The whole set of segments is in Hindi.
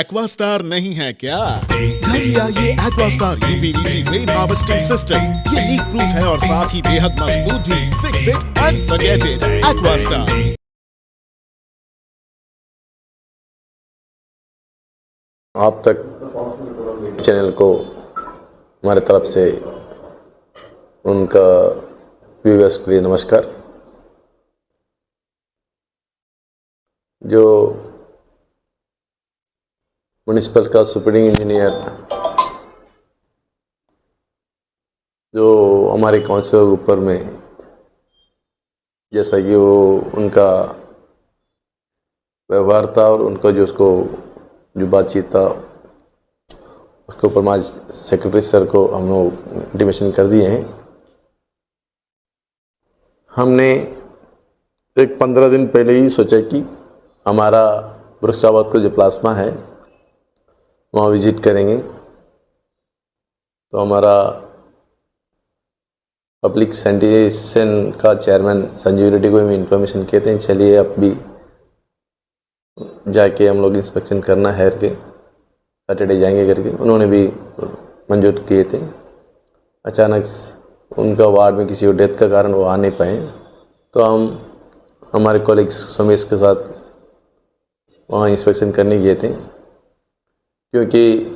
एक्वास्टार नहीं है क्या? घर लिया ये Aquastar UPVC rain harvesting system. ये लीक प्रूफ है और साथ ही बेहद मजबूत भी। Fix it and forget it. Aquastar. आप तक चैनल को हमारे तरफ से उनका व्यूअर्स के लिए नमस्कार। जो म्युनिसिपल का सुपरिटेंडिंग इंजीनियर जो हमारे काउंसिल के ऊपर में, जैसा कि वो उनका व्यवहार था और उनका जो बातचीत था उसके ऊपर आज सेक्रेटरी सर को हम लोग इंटीमेशन कर दिए हैं। हमने एक 15 दिन पहले ही सोचा कि हमारा वृक्षाबाद का जो प्लाज्मा है वहाँ विजिट करेंगे। तो हमारा पब्लिक सैनिटेशन का चेयरमैन संजीव रेड्डी को भी इन्फॉर्मेशन कहते हैं, चलिए अब भी जाके हम लोग इंस्पेक्शन करना है करके सैटरडे जाएंगे करके उन्होंने भी मंजूर किए थे। अचानक उनका वार्ड में किसी को डेथ का कारण वो आ नहीं पाए, तो हम हमारे कॉलीग्स समेश के साथ वहाँ इंस्पेक्शन करने गए थे। क्योंकि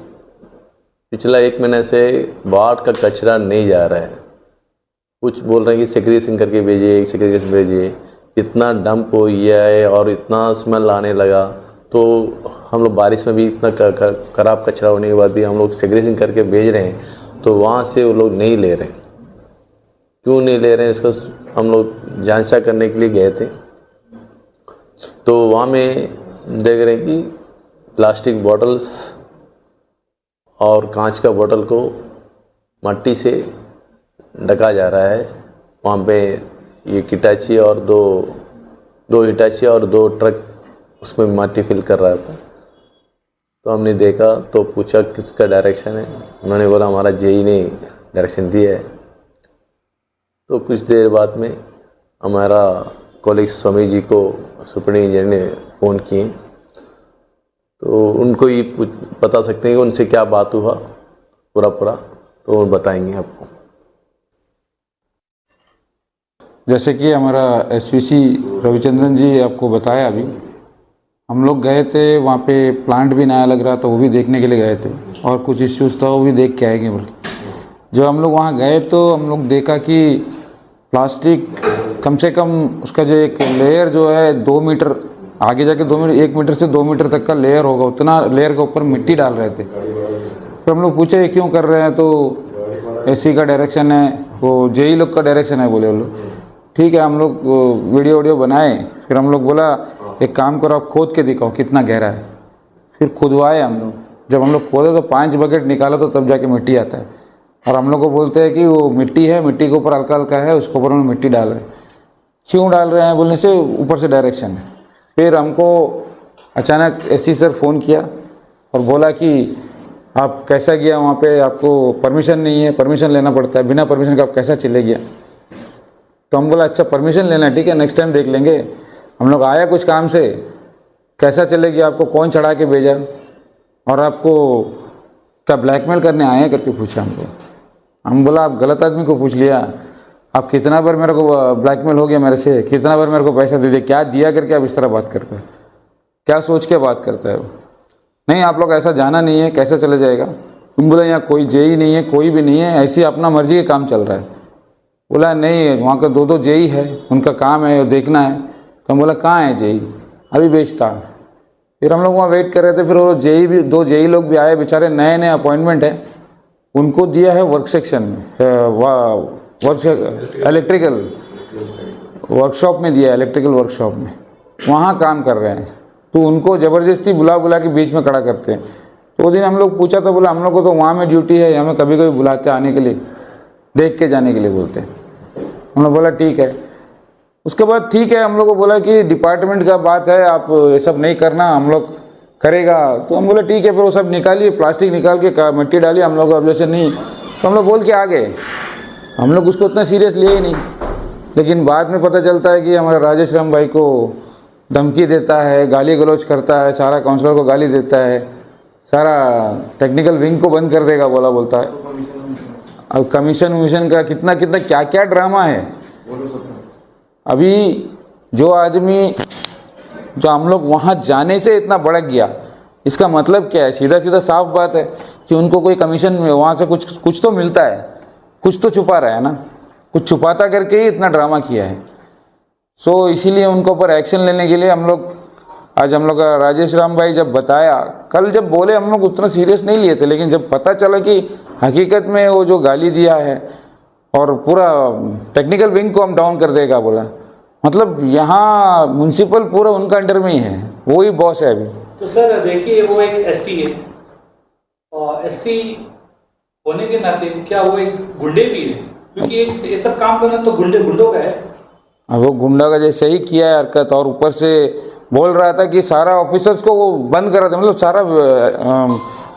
पिछला 1 महीने से वार्ड का कचरा नहीं जा रहा है। कुछ बोल रहे हैं कि सेग्रीगेशन करके भेजिए, सेग्रीगेशन भेजिए। इतना डंप हो गया है और इतना स्मेल आने लगा, तो हम लोग बारिश में भी इतना खराब कचरा होने के बाद भी हम लोग सेग्रीगेशन करके भेज रहे हैं, तो वहाँ से वो लोग नहीं ले रहे हैं। क्यों नहीं ले रहे हैं इसका हम लोग जांचा करने के लिए गए थे। तो वहाँ में देख रहे हैं कि प्लास्टिक बॉटल्स और कांच का बोतल को मट्टी से ढका जा रहा है। वहाँ पे ये हिटाची और दो हिटाची और 2 ट्रक उसमें मट्टी फिल कर रहा था। तो हमने देखा तो पूछा किसका डायरेक्शन है, उन्होंने बोला हमारा जेई ने डायरेक्शन दिया है। तो कुछ देर बाद में हमारा कॉलेज स्वामी जी को सुपरिटेंडिंग इंजीनियर ने फ़ोन किए, तो उनको ही बता सकते हैं कि उनसे क्या बात हुआ पूरा, तो वो बताएंगे आपको। जैसे कि हमारा एसवीसी रविचंद्रन जी आपको बताया, अभी हम लोग गए थे वहाँ पे, प्लांट भी नया लग रहा था, वो भी देखने के लिए गए थे और कुछ इश्यूज़ था वो भी देख के आएंगे। बल्कि जब हम लोग वहाँ गए तो हम लोग देखा कि प्लास्टिक कम से कम उसका जो एक लेयर जो है 2 मीटर आगे जाके 2 मीटर 1 मीटर से 2 मीटर तक का लेयर होगा, उतना लेयर के ऊपर मिट्टी डाल रहे थे। फिर हम लोग पूछे ये क्यों कर रहे हैं, तो एसी का डायरेक्शन है, वो जेई लोग का डायरेक्शन है बोले वो लोग। ठीक है, हम लोग वीडियो बनाए। फिर हम लोग बोला एक काम करो, आप खोद के दिखाओ कितना गहरा है। फिर खुदवाए हम लोग। जब हम लोग खोदे तो 5 बकेट निकाला, तो तब जाके मिट्टी आता है। और हम लोग को बोलते हैं कि वो मिट्टी है, मिट्टी के ऊपर हल्का हल्का है, उसके ऊपर हम मिट्टी डाल रहे हैं। क्यों डाल रहे हैं बोलने से ऊपर से डायरेक्शन है। फिर हमको अचानक एसी सर फ़ोन किया और बोला कि आप कैसा गया वहाँ पे, आपको परमिशन नहीं है, परमिशन लेना पड़ता है, बिना परमिशन का आप कैसा चले गया। तो हम बोला अच्छा परमिशन लेना है, ठीक है नेक्स्ट टाइम देख लेंगे। हम लोग आया कुछ काम से, कैसा चले गया, आपको कौन चढ़ा के भेजा और आपको क्या ब्लैकमेल करने आए हैं करके पूछा हमको। हम बोला आप गलत आदमी को पूछ लिया, आप कितना बार मेरे को ब्लैकमेल हो गया मेरे से, कितना बार मेरे को पैसा दे दिया, क्या दिया करके आप इस तरह बात करते हैं, क्या सोच के बात करता है वो। नहीं आप लोग ऐसा जाना नहीं है, कैसे चले जाएगा। तुम बोला यहाँ कोई जेई नहीं है, कोई भी नहीं है, ऐसी अपना मर्जी का काम चल रहा है। बोला नहीं वहाँ का 2 जेई है, उनका काम है देखना है। तो हम बोला कहाँ है जेई, अभी बेचता। फिर हम लोग वहाँ वेट कर रहे थे। फिर वो जेई भी 2 जेई लोग भी आए, बेचारे नए नए अपॉइंटमेंट है, उनको दिया है वर्क सेक्शन में, इलेक्ट्रिकल वर्कशॉप में दिया है, इलेक्ट्रिकल वर्कशॉप में वहाँ काम कर रहे हैं। तो उनको ज़बरदस्ती बुला के बीच में खड़ा करते हैं। तो वो दिन हम लोग पूछा तो बोला हम लोग को तो वहाँ में ड्यूटी है, हमें कभी कभी बुलाते आने के लिए, देख के जाने के लिए बोलते हैं। हम लोग बोला ठीक है। उसके बाद ठीक है, हम लोग को बोला कि डिपार्टमेंट का बात है, आप ये सब नहीं करना, हम लोग करेगा। तो हम बोले ठीक है। फिर वो सब निकालिए, प्लास्टिक निकाल के मिट्टी डालिए, हम लोग ऑब्जेक्शन नहीं। तो हम लोग बोल के आ गए। हम लोग उसको उतना सीरियस लिए ही नहीं। लेकिन बाद में पता चलता है कि हमारा राजेश राम भाई को धमकी देता है, गाली गलौज करता है, सारा काउंसलर को गाली देता है। सारा टेक्निकल विंग को बंद कर देगा बोलता है। अब कमीशन वमीशन का कितना कितना क्या क्या ड्रामा है। अभी जो आदमी जो हम लोग वहाँ जाने से इतना भड़क गया, इसका मतलब क्या है? सीधा सीधा साफ बात है कि उनको कोई कमीशन वहाँ से कुछ तो मिलता है, कुछ तो छुपा रहा है ना, कुछ छुपाता करके ही इतना ड्रामा किया है। सो इसीलिए उनको ऊपर एक्शन लेने के लिए हम लोग का राजेश राम भाई जब बताया, कल जब बोले हम लोग उतना सीरियस नहीं लिए थे, लेकिन जब पता चला कि हकीकत में वो जो गाली दिया है और पूरा टेक्निकल विंग को हम डाउन कर देगा बोला, मतलब यहाँ म्यूनसिपल पूरा उनका अंडर में ही है, वो ही बॉस है अभी। तो सर देखिए, वो एक एससी है और एससी होने के नाते क्या वो एक गुंडे भी है? क्योंकि ये सब काम करना तो गुंडों का है। अब वो गुंडा का जैसे ही किया है हरकत, और ऊपर से बोल रहा था कि सारा ऑफिसर्स को वो बंद करा था, मतलब सारा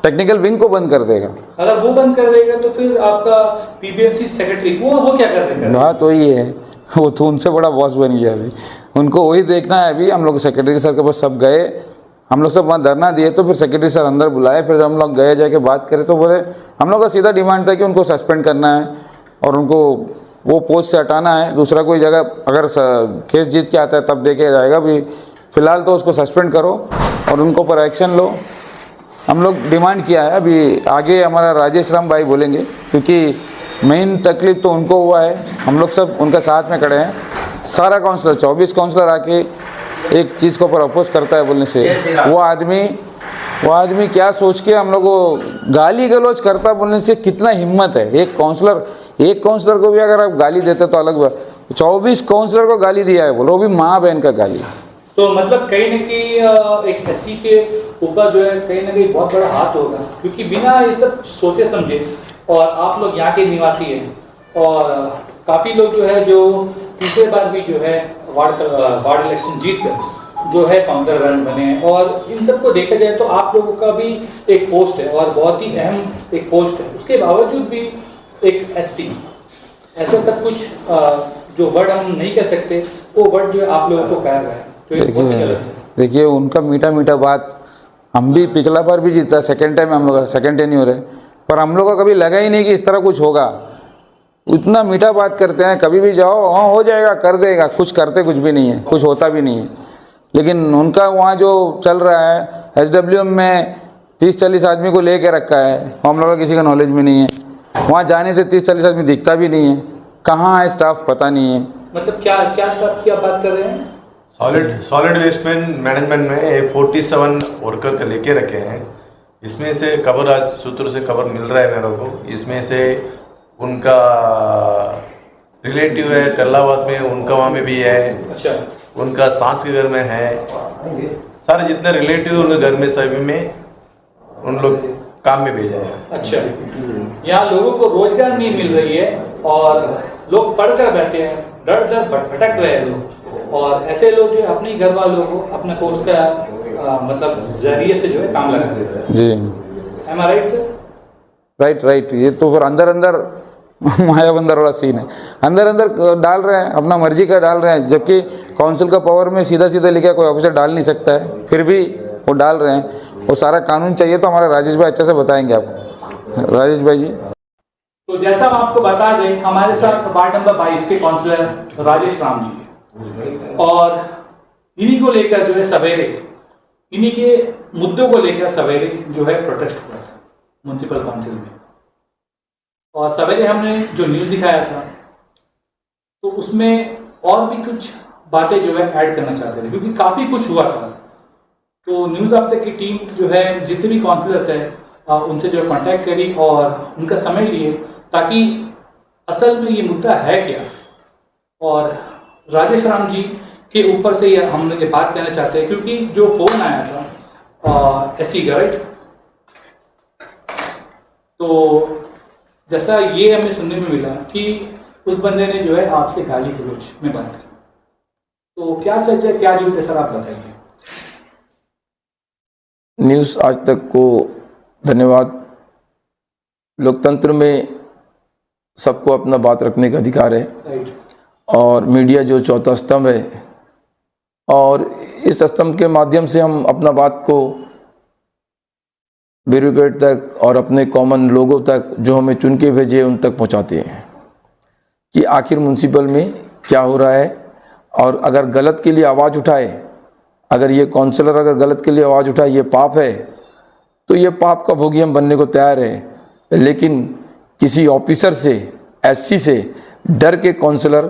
टेक्निकल विंग को बंद कर देगा। अगर वो बंद कर देगा तो फिर आपका पीबीएमसी सेक्रेटरी वो क्या कर देगा? बात वही है, वो तो उनसे बड़ा बॉस बन गया अभी, उनको वही देखना है। अभी हम लोग सेक्रेटरी सर के पास सब गए, हम लोग सब वहाँ धरना दिए, तो फिर सेक्रेटरी सर अंदर बुलाए, फिर हम लोग गए, जाके बात करें तो बोले हम लोग का सीधा डिमांड था कि उनको सस्पेंड करना है और उनको वो पोस्ट से हटाना है, दूसरा कोई जगह अगर केस जीत के आता है तब देखे जाएगा, अभी फिलहाल तो उसको सस्पेंड करो और उनको पर एक्शन लो, हम लोग डिमांड किया है। अभी आगे हमारा राजेश राम भाई बोलेंगे, क्योंकि मेन तकलीफ तो उनको हुआ है, हम लोग सब उनका साथ में खड़े हैं। सारा काउंसलर 24 काउंसलर आके एक चीज़ को ऊपर अपोज करता है बोलने से, वो आदमी क्या सोच के हम लोग को गाली गलौज करता बोलने से कितना हिम्मत है। एक काउंसलर को भी अगर आप गाली देते तो अलग बात, 24 काउंसलर को गाली दिया है बोलो, वो भी माँ बहन का गाली। तो मतलब कहीं न कहीं एक एससी के ऊपर जो है कहीं ना कहीं बहुत बड़ा हाथ होगा, क्योंकि बिना ये सब सोचे समझे, और आप लोग यहाँ के निवासी हैं और काफ़ी लोग जो है जो तीसरे बार भी जो है वार्ड इलेक्शन जीत कर जो है काउंसलर रन बने हैं, और इन सब को देखा जाए तो आप लोगों का भी एक पोस्ट है और बहुत ही अहम एक पोस्ट है, उसके बावजूद भी एक एससी ऐसा सब कुछ जो वर्ड हम नहीं कह सकते, वो वर्ड जो आप लोगों को कहा गया है, तो ये बहुत ही गलत है। देखिए उनका मीठा बात, हम भी पिछला बार भी जीता, सेकेंड टाइम हम लोग सेकेंड टाइम नहीं हो रहे, पर हम लोग को कभी लगा ही नहीं कि इस तरह कुछ होगा। इतना मीठा बात करते हैं, कभी भी जाओ हाँ हो जाएगा, कर देगा, कुछ करते कुछ भी नहीं है, कुछ होता भी नहीं है। लेकिन उनका वहाँ जो चल रहा है SWM में 30-40 आदमी को लेके रखा है, हम लोग का किसी का नॉलेज में नहीं है, वहाँ जाने से 30-40 आदमी दिखता भी नहीं है, कहाँ है स्टाफ पता नहीं है। मतलब क्या स्टाफ की आप बात कर रहे हैं? सॉलिड वेस्ट मैनेजमेंट में 47 वर्कर का लेके रखे हैं, इसमें से खबर आज सूत्रों से खबर मिल रहा है मेरे को, इसमें से उनका रिलेटिव है तल्लाबाद में, उनका वहाँ में भी है, अच्छा उनका सांस के घर में है, सारे जितने रिलेटिव उनके घर में सभी में उन लोग काम में भेजा है। अच्छा, यहाँ लोगों को रोजगार नहीं मिल रही है और लोग पढ़कर बैठे हैं, डर भटक रहे हैं लोग, और ऐसे लोग जो अपने घर वालों को अपने पोस्ट का मतलब जरिए से जो है काम लगा देते हैं। जी, am I right sir? Right. ये तो फिर अंदर माया बंदर वाला सीन है, अंदर डाल रहे हैं, अपना मर्जी का डाल रहे हैं, जबकि काउंसिल का पावर में सीधा लिखा कोई ऑफिसर डाल नहीं सकता है, फिर भी वो डाल रहे हैं। वो सारा कानून चाहिए तो हमारे राजेश भाई अच्छे से बताएंगे आपको। राजेश भाई जी, तो जैसा हम आपको बता दें, हमारे साथ वार्ड नंबर 22 के काउंसलर राजेश राम जी है, और इन्हीं को लेकर जो है सवेरे, इन्हीं के मुद्दों को लेकर सवेरे जो है प्रोटेस्ट हुआ था म्युनिसिपल काउंसिल में, और सवेरे हमने जो न्यूज़ दिखाया था तो उसमें और भी कुछ बातें जो है ऐड करना चाहते थे, क्योंकि काफ़ी कुछ हुआ था। तो न्यूज़ अब तक की टीम जो है जितने भी काउंसलर्स हैं उनसे जो है कॉन्टैक्ट करी और उनका समय लिए, ताकि असल में ये मुद्दा है क्या, और राजेश राम जी के ऊपर से ये हम ये बात कहना चाहते हैं, क्योंकि जो फोन आया था एससी का, राइट, तो जैसा ये हमें सुनने में मिला कि उस बंदे ने जो है आपसे गाली गलौज में बात की, तो क्या सच है क्या झूठ है सर, आप बताइए। न्यूज़ आज तक को धन्यवाद। लोकतंत्र में सबको अपना बात रखने का अधिकार है, राइट, और मीडिया जो चौथा स्तंभ है, और इस स्तंभ के माध्यम से हम अपना बात को ब्यूरोक्रेट तक और अपने कॉमन लोगों तक जो हमें चुन के भेजे उन तक पहुंचाते हैं कि आखिर म्यूनसिपल में क्या हो रहा है। और अगर गलत के लिए आवाज़ उठाए, अगर ये काउंसलर अगर गलत के लिए आवाज़ उठाए, ये पाप है, तो ये पाप का भोगी हम बनने को तैयार है। लेकिन किसी ऑफिसर से, एससी से डर के काउंसलर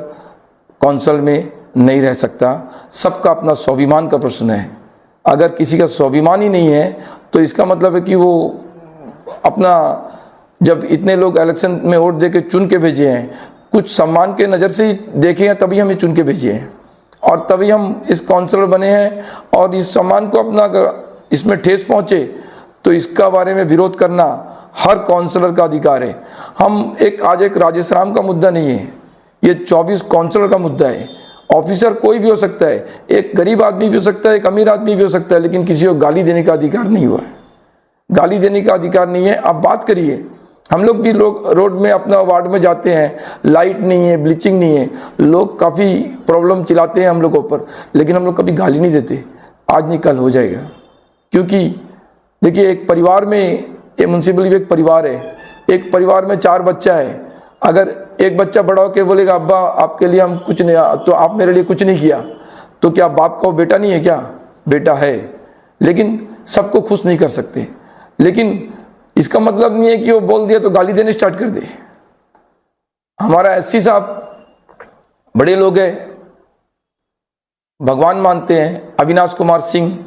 काउंसिल में नहीं रह सकता। सबका अपना स्वाभिमान का प्रश्न है। अगर किसी का स्वाभिमान ही नहीं है तो इसका मतलब है कि वो अपना, जब इतने लोग इलेक्शन में वोट दे के चुन के भेजे हैं, कुछ सम्मान के नज़र से ही देखे हैं, तभी हमें चुन के भेजे हैं और तभी हम इस काउंसलर बने हैं। और इस सम्मान को अपना अगर इसमें ठेस पहुँचे तो इसका बारे में विरोध करना हर काउंसलर का अधिकार है। हम आज एक राजेश राम का मुद्दा नहीं है, ये 24 काउंसलर का मुद्दा है। ऑफिसर कोई भी हो सकता है, एक गरीब आदमी भी हो सकता है, एक अमीर आदमी भी हो सकता है, लेकिन किसी को गाली देने का अधिकार नहीं हुआ है। गाली देने का अधिकार नहीं है। आप बात करिए, हम लोग भी रोड में अपना वार्ड में जाते हैं, लाइट नहीं है, ब्लीचिंग नहीं है, लोग काफ़ी प्रॉब्लम चिल्लाते हैं हम लोगों पर, लेकिन हम लोग कभी गाली नहीं देते। आज नहीं कल हो जाएगा। क्योंकि देखिए, एक परिवार में, ये म्यूनसिपल भी एक परिवार है, एक परिवार में 4 बच्चा है। अगर एक बच्चा बड़ा होकर बोलेगा अब्बा आपके लिए हम कुछ नहीं, तो आप मेरे लिए कुछ नहीं किया, तो क्या बाप का वो बेटा नहीं है? क्या बेटा है, लेकिन सबको खुश नहीं कर सकते। लेकिन इसका मतलब नहीं है कि वो बोल दिया तो गाली देने स्टार्ट कर दे। हमारा एससी साहब बड़े लोग हैं, भगवान मानते हैं, अविनाश कुमार सिंह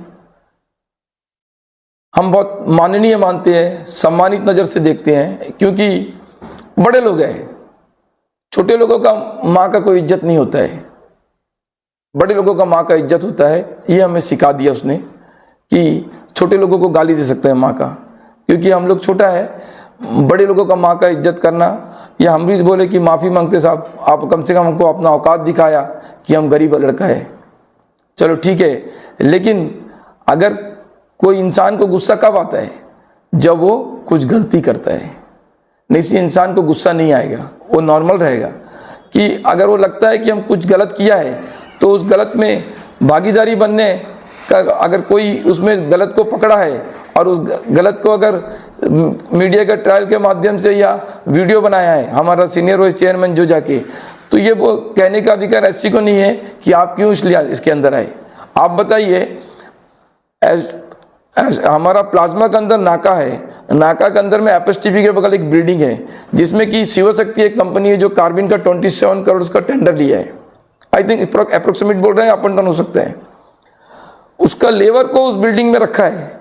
हम बहुत माननीय मानते हैं, सम्मानित नज़र से देखते हैं, क्योंकि बड़े लोग हैं। छोटे लोगों का माँ का कोई इज्जत नहीं होता है, बड़े लोगों का माँ का इज्जत होता है। ये हमें सिखा दिया उसने कि छोटे लोगों को गाली दे सकते हैं माँ का, क्योंकि हम लोग छोटा है। बड़े लोगों का माँ का इज्जत करना, या हम भी बोले कि माफ़ी मांगते साहब, आप कम से कम हमको अपना औकात दिखाया कि हम गरीब लड़का है, चलो ठीक है। लेकिन अगर कोई इंसान को गुस्सा कब आता है? जब वो कुछ गलती करता है। नहीं, से इंसान को गुस्सा नहीं आएगा, वो नॉर्मल रहेगा। कि अगर वो लगता है कि हम कुछ गलत किया है तो उस गलत में भागीदारी बनने का, अगर कोई उसमें गलत को पकड़ा है और उस गलत को अगर मीडिया के ट्रायल के माध्यम से या वीडियो बनाया है हमारा सीनियर वाइस चेयरमैन जो जाके, तो ये वो कहने का अधिकार एससी को नहीं है कि आप क्यों इसलिए इसके अंदर आए। आप बताइए, हमारा प्लाज्मा के अंदर नाका है, नाका के अंदर में एपएसटीपी के बगल एक बिल्डिंग है जिसमें कि शिवशक्ति एक कंपनी है जो कार्बिन का 27 करोड़ उसका टेंडर लिया है। आई थिंक अप्रोक्सीमेट बोल रहे हैं, अप एंड डाउन हो सकता है। उसका लेबर को उस बिल्डिंग में रखा है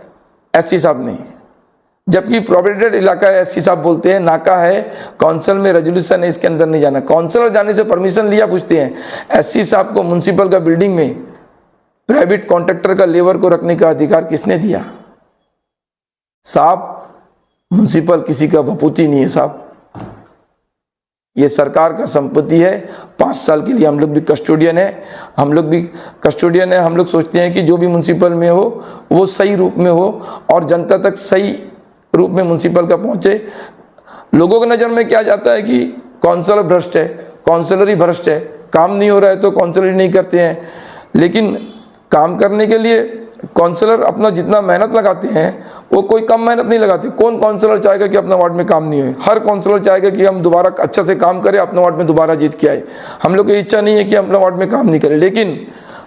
एससी साहब ने, जबकि प्रोहिबिटेड इलाका है। एससी साहब बोलते हैं नाका है, काउंसिल में रेजोल्यूशन है, इसके अंदर नहीं जाना। काउंसिलर जाने से परमिशन लिया पूछते हैं। एससी साहब को म्यूनसिपल का बिल्डिंग में प्राइवेट कॉन्ट्रैक्टर का लेबर को रखने का अधिकार किसने दिया? साहब, म्यूनसिपल किसी का बपूती नहीं है साहब, ये सरकार का संपत्ति है। 5 साल के लिए हम लोग भी कस्टोडियन है, हम लोग भी कस्टोडियन है। हम लोग सोचते हैं कि जो भी म्यूनसिपल में हो वो सही रूप में हो और जनता तक सही रूप में म्यूनसिपल का पहुंचे। लोगों की नज़र में क्या जाता है कि काउंसलर भ्रष्ट है, काउंसलर ही भ्रष्ट है, काम नहीं हो रहा है तो काउंसलर ही नहीं करते हैं। लेकिन काम करने के लिए काउंसलर अपना जितना मेहनत लगाते हैं वो कोई कम मेहनत नहीं लगाते। कौन काउंसलर चाहेगा कि अपना वार्ड में काम नहीं हो? हर काउंसलर चाहेगा कि हम दोबारा अच्छा से काम करें, अपने वार्ड में दोबारा जीत के आए। हम लोग की इच्छा नहीं है कि अपना वार्ड में काम नहीं करें। लेकिन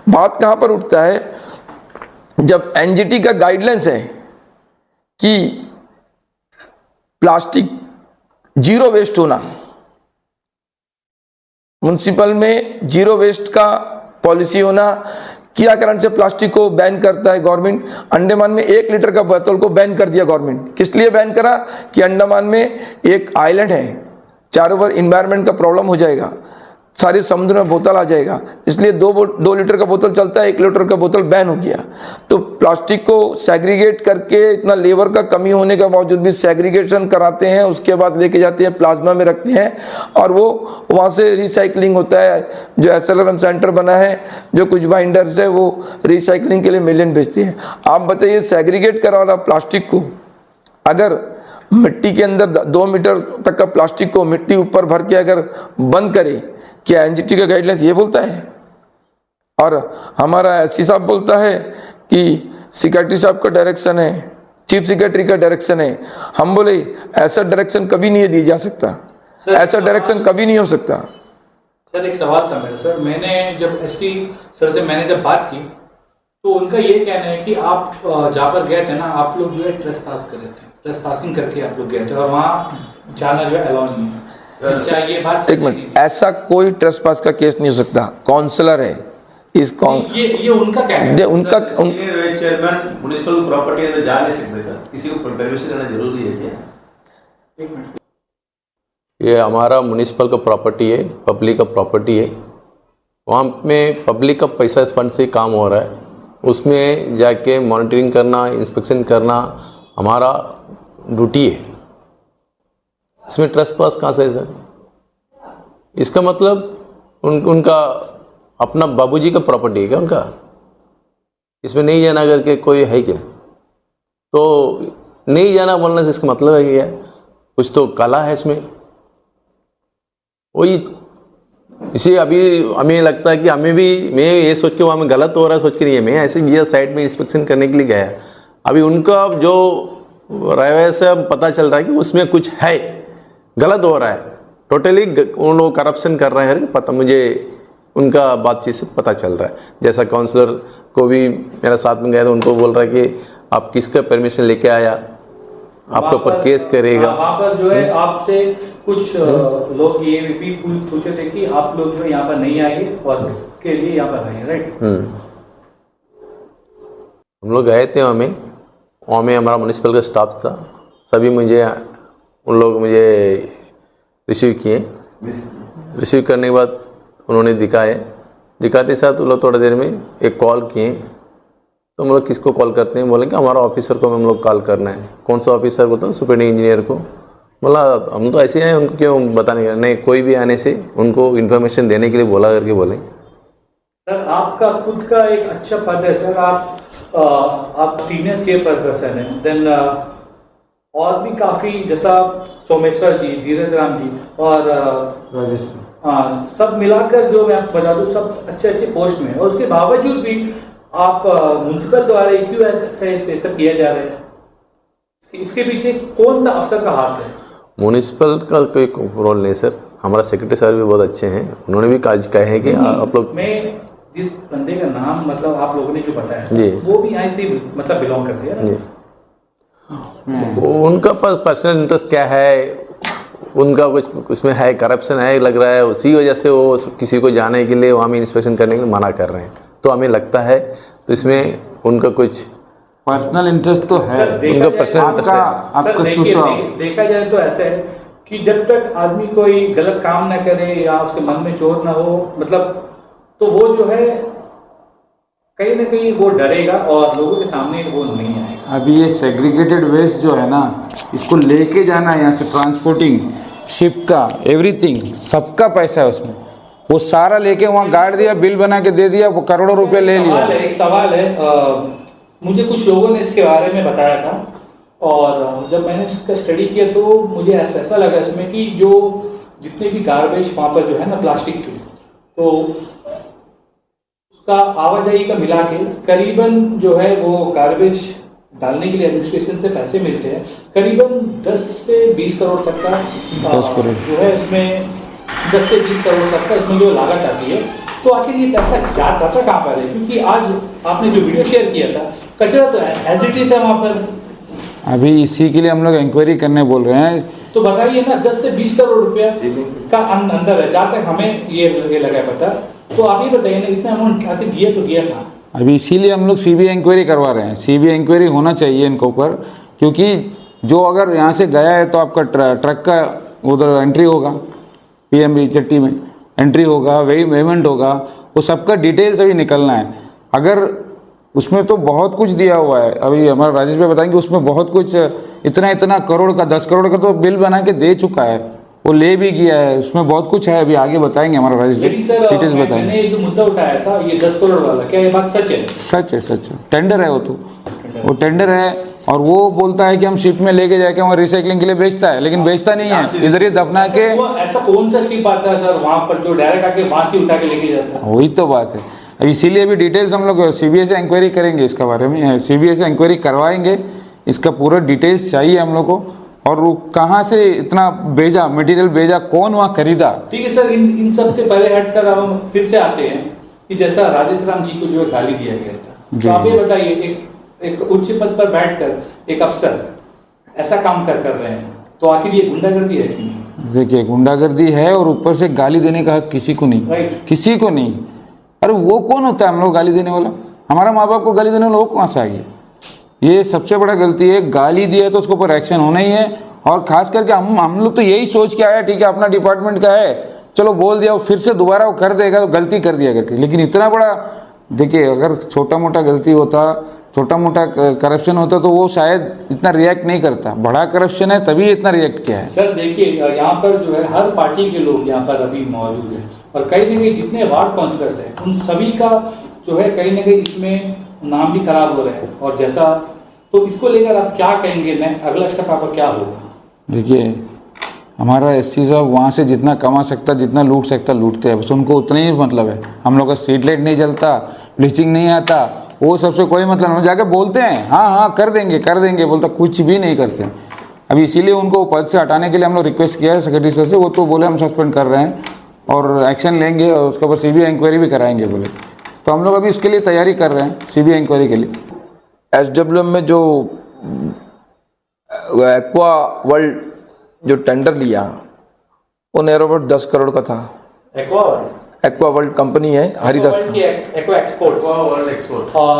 बात कहाँ पर उठता है, जब एनजीटी का गाइडलाइंस है कि प्लास्टिक जीरो वेस्ट होना, म्यूनसिपल में जीरो वेस्ट का पॉलिसी होना। किया कारण से प्लास्टिक को बैन करता है गवर्नमेंट। अंडमान में 1 लीटर का बोतल को बैन कर दिया गवर्नमेंट। किस लिए बैन करा? कि अंडमान में एक आइलैंड है, चारों ओर इन्वायरमेंट का प्रॉब्लम हो जाएगा, सारे समुद्र में बोतल आ जाएगा, इसलिए 2 लीटर का बोतल चलता है, 1 लीटर का बोतल बैन हो गया। तो प्लास्टिक को सेग्रीगेट करके, इतना लेबर का कमी होने के बावजूद भी सेग्रीगेशन कराते हैं, उसके बाद लेके जाते हैं प्लाज्मा में रखते हैं और वो वहाँ से रिसाइकलिंग होता है। जो SLRM सेंटर बना है, जो कुछ बाइंडर्स है, वो रिसाइकलिंग के लिए मिलियन भेजते हैं। आप बताइए, सेग्रीगेट करा वाला प्लास्टिक को अगर मिट्टी के अंदर 2 मीटर तक का प्लास्टिक को मिट्टी ऊपर भर के अगर बंद करे, क्या एनजीटी का गाइडलाइंस ये बोलता है? और हमारा एससी साहब बोलता है कि सिक्योरिटी साहब का डायरेक्शन है चीफ सेक्रेटरी का डायरेक्शन है। हम बोले ऐसा डायरेक्शन कभी नहीं दिया जा सकता, ऐसा डायरेक्शन कभी नहीं हो सकता। सर एक सवाल था मेरा सर, मैंने जब एससी सर से मैंने जब बात की तो उनका ये कहना है कि आप जहाँ पर गए थे ना, आप लोग जो है ट्रेसपास कर रहे थे, ट्रेसपासिंग करके आप लोग गए थे और वहाँ जाना जो है अलाउ नहीं है। क्या ये बात? एक मिनट, ऐसा कोई ट्रेसपास का केस नहीं हो सकता। काउंसलर है इस ये उनका क्या है? उनका चेयरमैन म्युनिसिपल प्रॉपर्टी अंदर जा नहीं सकते सर, किसी को परमिशन देना जरूरी है क्या? एक मिनट, ये हमारा म्युनिसिपल का प्रॉपर्टी है, पब्लिक का प्रॉपर्टी है, वहाँ में पब्लिक का पैसा फंड से काम हो रहा है, उसमें जाके मॉनिटरिंग करना, इंस्पेक्शन करना हमारा ड्यूटी है। इसमें ट्रेसपास कहाँ से है सर? इसका मतलब उनका अपना बाबूजी का प्रॉपर्टी है क्या उनका? इसमें नहीं जाना करके कोई है क्या? तो नहीं जाना बोलने से इसका मतलब है क्या? कुछ तो काला है इसमें। वही इसे अभी हमें लगता है कि हमें भी, मैं ये सोच के वहाँ में गलत हो रहा है सोच के नहीं है, मैं ऐसे गया साइड में इंस्पेक्शन करने के लिए गया। अभी उनका जो रवैया से पता चल रहा है कि उसमें कुछ है, गलत हो रहा है, टोटली उन लोग करप्शन कर रहे हैं, पता मुझे उनका बातचीत से पता चल रहा है। जैसा काउंसलर को भी मेरा साथ में गया तो उनको बोल रहा है कि आप किसका परमिशन लेके आया, आपके ऊपर केस करेगा। वहाँ पर जो है आपसे कुछ लोग ये भी पूछे थे कि आप लोग जो यहाँ पर नहीं आए और उसके लिए यहाँ पर आए, राइट? हम लोग गए थे वहाँ में हमारा म्युनिसिपल का स्टाफ था, सभी उन लोग मुझे रिसीव किए। रिसीव करने के बाद उन्होंने दिखाते साथ उन लोग थोड़ा देर में एक कॉल किए। तो हम लोग किसको कॉल करते हैं? बोले कि हमारा ऑफिसर को हम लोग कॉल करना है। कौन सा ऑफिसर? बोलता सुपरिटेंडेंट इंजीनियर को। बोला हम तो ऐसे हैं, उनको क्यों बताने का? नहीं, कोई भी आने से उनको इन्फॉर्मेशन देने के लिए बोला करके बोले। सर आपका खुद का एक अच्छा पद है सर, आप सीनियर चेयरपर्सन हैं, देन और भी काफ़ी जैसा सोमेश्वर जी, धीरज राम जी और सब मिलाकर जो मैं आपको बता दूँ सब अच्छे अच्छे पोस्ट में है, और उसके बावजूद भी आप म्युनिसिपल द्वारा क्यों ऐसे सब किया जा रहा है? इसके पीछे कौन सा अफसर का हाथ है? म्युनिसिपल का कोई रोल नहीं सर, हमारा सेक्रेटरी सर भी बहुत अच्छे हैं, उन्होंने भी आज कहे हैं कि आप लोग, मैं जिस बंदे का नाम मतलब आप लोगों ने जो बताया जी, वो भी यहाँ से मतलब बिलोंग करते हैं ना? उनका पर्सनल इंटरेस्ट क्या है, उनका कुछ उसमें है, करप्शन है लग रहा है, उसी वजह से वो किसी को जाने के लिए वहाँ में इंस्पेक्शन करने के लिए मना कर रहे हैं। तो हमें लगता है तो इसमें उनका कुछ पर्सनल इंटरेस्ट तो है, उनका पर्सनल इंटरेस्ट है। आपका देखा जाए तो ऐसा है कि जब तक आदमी कोई गलत काम ना करे या उसके मन में चोट ना हो, मतलब तो वो जो है कहीं ना कहीं वो डरेगा और लोगों के सामने वो नहीं आएगा। अभी ये सेग्रीगेटेड वेस्ट जो है ना, इसको लेके जाना है यहाँ से, ट्रांसपोर्टिंग, शिप का, एवरीथिंग, सबका पैसा है उसमें। वो सारा लेके वहाँ गाड़ दिया, बिल बना के दे दिया, वो करोड़ों रुपए ले लिया। एक सवाल है, मुझे कुछ लोगों ने इसके बारे में बताया था और जब मैंने इसका स्टडी किया तो मुझे ऐसा लगा इसमें कि जो जितने भी गार्बेज वहाँ पर जो है ना प्लास्टिक की, तो उसका आवाजाही का मिला के करीबन जो है वो गार्बेज डालने के लिए एडमिनिस्ट्रेशन से पैसे मिलते हैं, करीबन 10 से 20 करोड़ तक का 10 करोड़ जो है इसमें 10 से 20 करोड़ तक का इसमें जो लागत आती है। तो आखिर ये पैसा जाता था कहाँ पर है? क्योंकि आज आपने जो वीडियो शेयर किया था, कचरा तो एज इट इज है वहाँ पर। अभी इसी के लिए हम लोग इंक्वायरी करने बोल रहे हैं। तो बताइए ना, 10 से 20 करोड़ रुपया का अंदर है, जहाँ तक हमें ये लगा पता। तो आप ही बताइए ना, इतना अमाउंट आखिर गया तो गया कहाँ? अभी इसीलिए हम लोग सीबीआई इंक्वायरी करवा रहे हैं। सीबीआई इंक्वायरी होना चाहिए इनके ऊपर, क्योंकि जो अगर यहाँ से गया है तो आपका ट्रक का उधर एंट्री होगा, पीएमबी चट्टी में एंट्री होगा, पेमेंट होगा, वो सबका डिटेल्स अभी निकलना है। अगर उसमें तो बहुत कुछ दिया हुआ है, अभी हमारा राजेश भाई बताएंगे, उसमें बहुत कुछ इतना करोड़ का, 10 करोड़ का तो बिल बना के दे चुका है, वो ले भी गया है, उसमें बहुत कुछ है, अभी आगे बताएंगे हमारा राजेश भाई, डिटेल्स बताएंगे। मैंने जो मुद्दा उठाया था ये 10 करोड़ वाला, क्या ये बात सच है? सच है, टेंडर है वो टेंडर है। और वो बोलता है कि हम शिप में लेके जाके वहाँ रिसाइकलिंग के लिए बेचता है, लेकिन बेचता नहीं है, इधर ही दफना के। ऐसा कौन सा शिप आता है सर वहाँ पर जो डायरेक्ट आके वहाँ से उठा के लेके जाता है? वही तो बात है। अब इसीलिए भी डिटेल्स हम लोग सीबीआई से इंक्वायरी करेंगे इसके बारे में, सीबीआई से इंक्वायरी करवाएंगे इसका पूरा डिटेल्स चाहिए हम लोग को, और वो कहाँ से इतना भेजा, मटेरियल भेजा, कौन वहाँ खरीदा। ठीक है सर, इन सब से पहले हटकर अब हम फिर से आते हैं कि जैसा राजेश राम जी को जो है गाली दिया गया था, तो आप ये बताइए, एक उच्च पद पर बैठकर एक अफसर ऐसा काम कर रहे हैं, तो आखिर ये गुंडागर्दी है कि नहीं? देखिए, गुंडागर्दी है, और ऊपर से गाली देने का हक किसी को नहीं, राइट। किसी को नहीं। अरे वो कौन होता है हम लोग गाली देने वाला? हमारा माँ बाप को गाली देने वाला वो कहाँ से आ गया? ये सबसे बड़ा गलती है। गाली दिया तो उसके ऊपर एक्शन होना ही है, और खास करके हम लोग तो यही सोच के आया, ठीक है अपना डिपार्टमेंट का है, चलो बोल दिया, फिर से दोबारा वो कर देगा तो गलती कर दिया करके। लेकिन इतना बड़ा, देखिए अगर छोटा मोटा गलती होता, छोटा मोटा करप्शन होता तो वो शायद इतना रिएक्ट नहीं करता। बड़ा करप्शन है तभी इतना रिएक्ट किया है। सर देखिए, यहाँ पर जो है हर पार्टी के लोग यहाँ पर अभी मौजूद हैं, और कहीं ना कहीं जितने वार्ड काउंसलर्स हैं उन सभी का जो है कहीं ना कहीं इसमें नाम भी खराब हो रहा है। और जैसा, तो इसको लेकर आप क्या कहेंगे, अगला स्टेप आपका क्या होगा? देखिए, हमारा एससी साहब वहाँ से जितना कमा सकता, जितना लूट सकता लूटते हैं, बस उनको उतना ही मतलब है। हम लोग का स्ट्रीट लाइट नहीं जलता, ब्लीचिंग नहीं आता, वो सबसे कोई मतलब नहीं। जाके बोलते हैं हाँ कर देंगे, बोलता कुछ भी नहीं करते। अभी इसीलिए उनको पद से हटाने के लिए हम लोग रिक्वेस्ट किया है सेक्रेटरी सर से, वो तो बोले हम सस्पेंड कर रहे हैं और एक्शन लेंगे, और उसके ऊपर सीबीआई इंक्वायरी भी कराएंगे बोले। तो हम लोग अभी इसके लिए तैयारी कर रहे हैं, सीबीआई इंक्वायरी के लिए। SWM में जो एक्वा वर्ल्ड जो टेंडर लिया वो नियर अबाउट 10 करोड़ का था। एक्वा वर्ल्ड कंपनी है हरिदास का। एक्वा एक्सपोर्ट,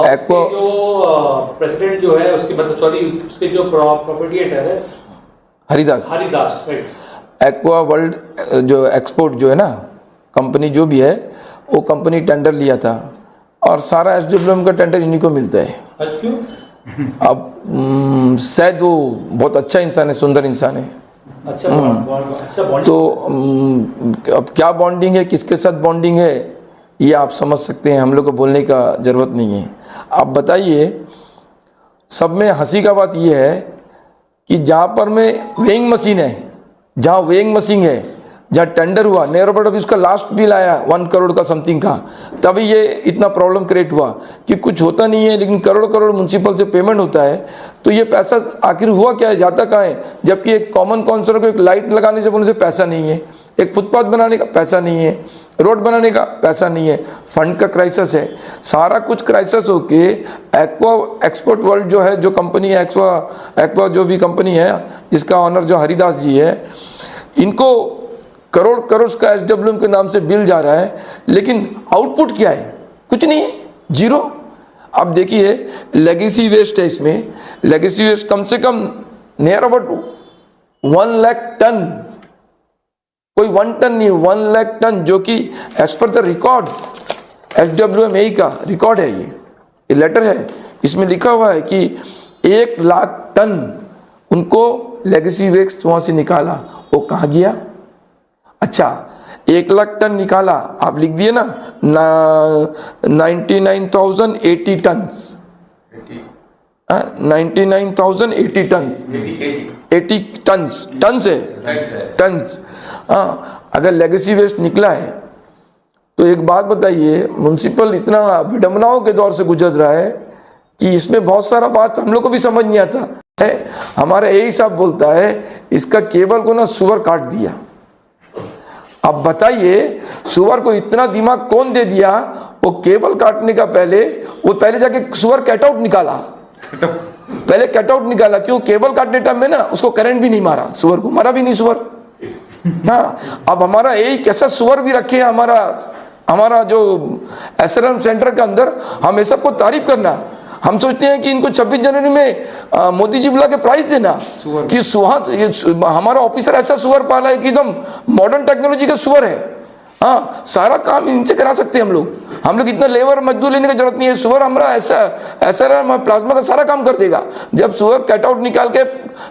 एक्वा जो प्रेसिडेंट जो है उसके मतलब सॉरी उसके जो प्रोप्राइटर है हरिदास, राइट। एक्वा वर्ल्ड जो एक्सपोर्ट जो है ना कंपनी जो भी है, वो कंपनी टेंडर लिया था, और सारा SWM का टेंडर इन्हीं को मिलता है। क्यों? अब शायद वो बहुत अच्छा इंसान है, सुंदर इंसान है। अच्छा बॉन्डिंग। तो अब क्या बॉन्डिंग है, किसके साथ बॉन्डिंग है, ये आप समझ सकते हैं, हम लोग को बोलने का ज़रूरत नहीं है। आप बताइए, सब में हंसी का बात ये है कि जहाँ पर में वेइंग मशीन है, जहाँ वेइंग मशीन है, जहाँ टेंडर हुआ नियर अबाउट, अभी उसका लास्ट बिल आया 1 करोड़ का समथिंग का, तभी ये इतना प्रॉब्लम क्रिएट हुआ कि कुछ होता नहीं है, लेकिन करोड़ करोड़ म्यूनसिपल से पेमेंट होता है। तो ये पैसा आखिर हुआ क्या है, जाता कहाँ है? जबकि एक कॉमन काउंसिलर को एक लाइट लगाने से बोलने से पैसा नहीं है, एक फुटपाथ बनाने का पैसा नहीं है, रोड बनाने का पैसा नहीं है, फंड का क्राइसिस है। सारा कुछ क्राइसिस होके एक्वा एक्सपोर्ट वर्ल्ड जो है, जो कंपनी है एक्वा जो भी कंपनी है जिसका ऑनर जो हरिदास जी है, इनको करोड़ करोड़ का SWM के नाम से बिल जा रहा है, लेकिन आउटपुट क्या है? कुछ नहीं है, जीरो। अब देखिए, लेगेसी वेस्ट है, इसमें लेगेसी वेस्ट कम से कम नियर अबाउट 1 लाख टन, कोई 1 टन नहीं, 1 लाख टन, जो कि as per the record SWM का रिकॉर्ड है, ये लेटर है, इसमें लिखा हुआ है कि 1 लाख टन उनको लेगेसी वेस्ट वहाँ से निकाला। वो कहाँ गया? अच्छा, 1 लाख टन निकाला, आप लिख दिए ना 99,080 टन, 99,080 टन, 80 टन से टन्स। हाँ, अगर लेगेसी वेस्ट निकला है तो एक बात बताइए, म्यूनसिपल इतना विडंबनाओं के दौर से गुजर रहा है कि इसमें बहुत सारा बात हम लोग को भी समझ नहीं आता है। हमारा यही साहब बोलता है, इसका केबल को ना सुअर काट दिया। अब बताइए, सुअर को इतना दिमाग कौन दे दिया? वो केबल काटने का पहले जाके सुअर कटआउट निकाला, पहले कटआउट निकाला। क्यों? केबल काटने टाइम में ना उसको करंट भी नहीं मारा, सुअर को मारा भी नहीं सुअर। हाँ, अब हमारा यही कैसा सुअर भी रखे है हमारा जो SRM सेंटर के अंदर, हम ये सबको तारीफ करना। हम सोचते हैं कि इनको 26 जनवरी में मोदी जी बुला के प्राइज देना कि हमारा ऑफिसर ऐसा सुअर पाला है कि एकदम मॉडर्न टेक्नोलॉजी का सुअर है। हाँ, सारा काम इनसे करा सकते हैं हम लोग इतना लेबर मजदूर लेने की जरूरत नहीं है। सुअर हमारा ऐसा प्लाज्मा का सारा काम कर देगा। जब सुअर कटआउट निकाल के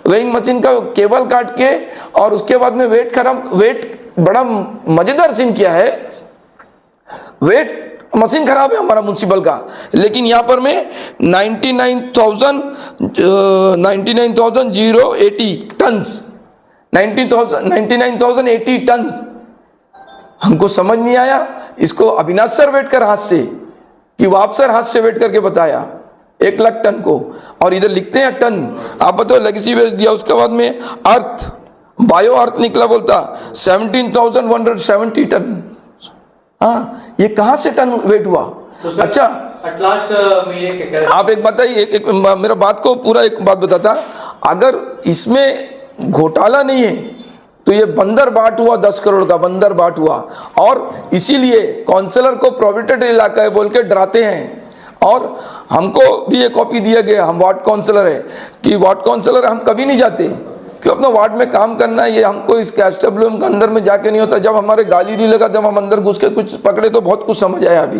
वेइंग मशीन का केबल काट के और उसके बाद में वेट बड़ा मजेदार सीन किया है, वेट मशीन खराब है हमारा म्यूनसिपल का, लेकिन यहाँ पर में 99,080 टन्स, 99,080 टन। हमको समझ नहीं आया। इसको अविनाश सर वेट कर हाथ से कि वो आप सर हाथ से वेट करके बताया, 1 लाख टन को, और इधर लिखते हैं टन। आप बताओ लेगेसी वेस्ट दिया, उसके बाद में अर्थ, बायो अर्थ निकला बोलता 17,170 टन। हाँ, ये कहाँ से टन वेट हुआ? तो अच्छा आप एक बताइए, एक मेरा बात को पूरा एक बात बताता, अगर इसमें घोटाला नहीं है तो ये बंदर बाट हुआ 10 करोड़ का, बंदर बाट हुआ। और इसीलिए काउंसलर को प्रोहिबिटेड इलाका है बोल के डराते हैं। और हमको भी ये कॉपी दिया गया, हम वार्ड काउंसलर है, कि वार्ड काउंसलर हम कभी नहीं जाते, क्यों अपना वार्ड में काम करना है। ये हमको इस कैस्टब्लम के अंदर में जाके नहीं होता। जब हमारे गाली नहीं लगा, जब हम अंदर घुस के कुछ पकड़े तो बहुत कुछ समझ आया अभी,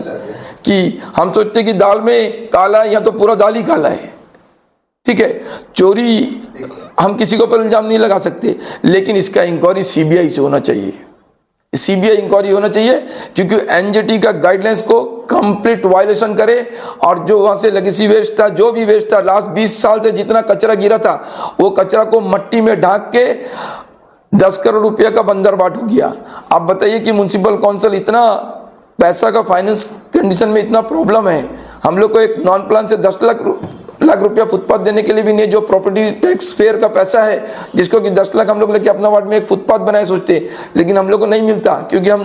कि हम सोचते कि दाल में काला है, यहाँ तो पूरा दाल ही काला है। ठीक है, चोरी हम किसी को पर इल्जाम नहीं लगा सकते, लेकिन इसका इंक्वायरी सीबीआई से होना चाहिए, सीबीआई इंक्वायरी होना चाहिए, क्योंकि एनजीटी का गाइडलाइंस को कंप्लीट वायलेशन करे। और जो वहां से लेगेसी वेस्ट था, जो भी वेस्ट था, लास्ट 20 साल से जितना कचरा गिरा था, वो कचरा को मट्टी में ढांक के 10 करोड़ रुपया का बंदर बाट हो गया। आप बताइए कि म्युनिसिपल काउंसिल इतना पैसा का फाइनेंस कंडीशन में इतना प्रॉब्लम है, हम लोग को एक नॉन प्लान से 10 लाख रुपया फुटपाथ देने के लिए भी नहीं, जो प्रॉपर्टी टैक्स फेयर का पैसा है, जिसको कि 10 लाख हम लोग लेके अपना वार्ड में एक फुटपाथ बनाए सोचते, लेकिन हम लोग को नहीं मिलता क्योंकि हम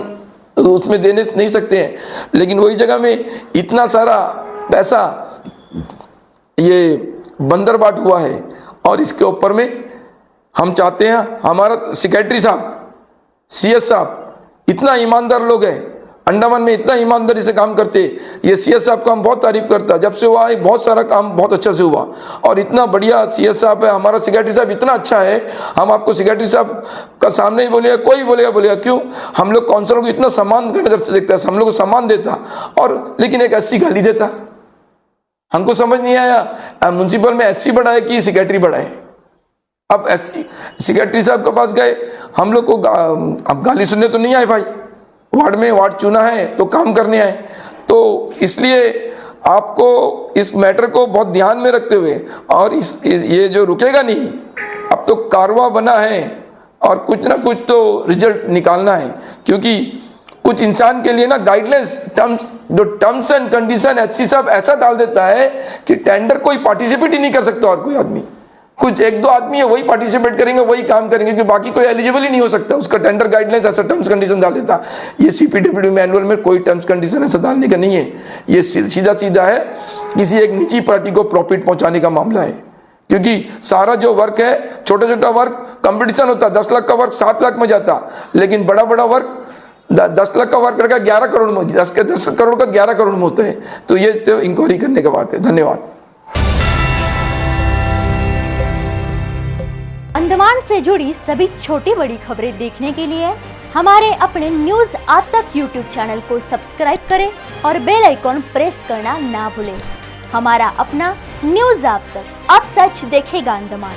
उसमें देने नहीं सकते हैं। लेकिन वही जगह में इतना सारा पैसा ये बंदर बाट हुआ है। और इसके ऊपर में हम चाहते हैं हमारा सेक्रेटरी साहब, CS साहब इतना ईमानदार लोग हैं, अंडमान में इतना ईमानदारी से काम करते। ये CS साहब का हम बहुत तारीफ करता, जब से हुआ है बहुत सारा काम बहुत अच्छा से हुआ, और इतना बढ़िया CS साहब है। हमारा सेक्रेटरी साहब इतना अच्छा है, हम आपको सेक्रेटरी साहब का सामने ही बोलेगा, कोई बोलेगा क्यों, हम लोग काउंसलर को इतना सम्मान की नजर से देखता है, हम लोग को सम्मान देता, और लेकिन एक 80 गाली देता। हमको समझ नहीं आया म्युनिसिपल में SC बड़ा है कि सेक्रेटरी बड़ा है। अब SC सेक्रेटरी साहब के पास गए, हम लोग को अब गाली सुनने तो नहीं आए भाई, वार्ड में वार्ड चुना है तो काम करने आए। तो इसलिए आपको इस मैटर को बहुत ध्यान में रखते हुए, और ये जो रुकेगा नहीं, अब तो कारवा बना है और कुछ ना कुछ तो रिजल्ट निकालना है। क्योंकि कुछ इंसान के लिए ना guidelines terms and condition SC साहब ऐसा डाल देता है कि टेंडर कोई पार्टिसिपेट ही नहीं कर सकता, और कोई आदमी, कुछ 1-2 आदमी है वही पार्टिसिपेट करेंगे, वही काम करेंगे, कि बाकी कोई एलिजिबल ही नहीं हो सकता। उसका टेंडर गाइडलाइंस ऐसा टर्म्स कंडीशन डाल देता। ये CPWD मैनुअल में कोई टर्म्स कंडीशन ऐसा डालने का नहीं है। ये सीधा है किसी एक निजी पार्टी को प्रॉफिट पहुंचाने का मामला है। क्योंकि सारा जो वर्क है, छोटा वर्क कंपटीशन होता, 10 लाख का वर्क 7 लाख में जाता, लेकिन बड़ा वर्क 10 लाख का वर्क रहेगा 11 करोड़ में, 10 करोड़ का 11 करोड़ में होता है। तो ये इंक्वायरी करने का बात है। धन्यवाद। अंडमान से जुड़ी सभी छोटी बड़ी खबरें देखने के लिए हमारे अपने न्यूज आज तक यूट्यूब चैनल को सब्सक्राइब करें और बेल आइकॉन प्रेस करना ना भूलें। हमारा अपना न्यूज आज तक, अब सच देखेगा अंडमान।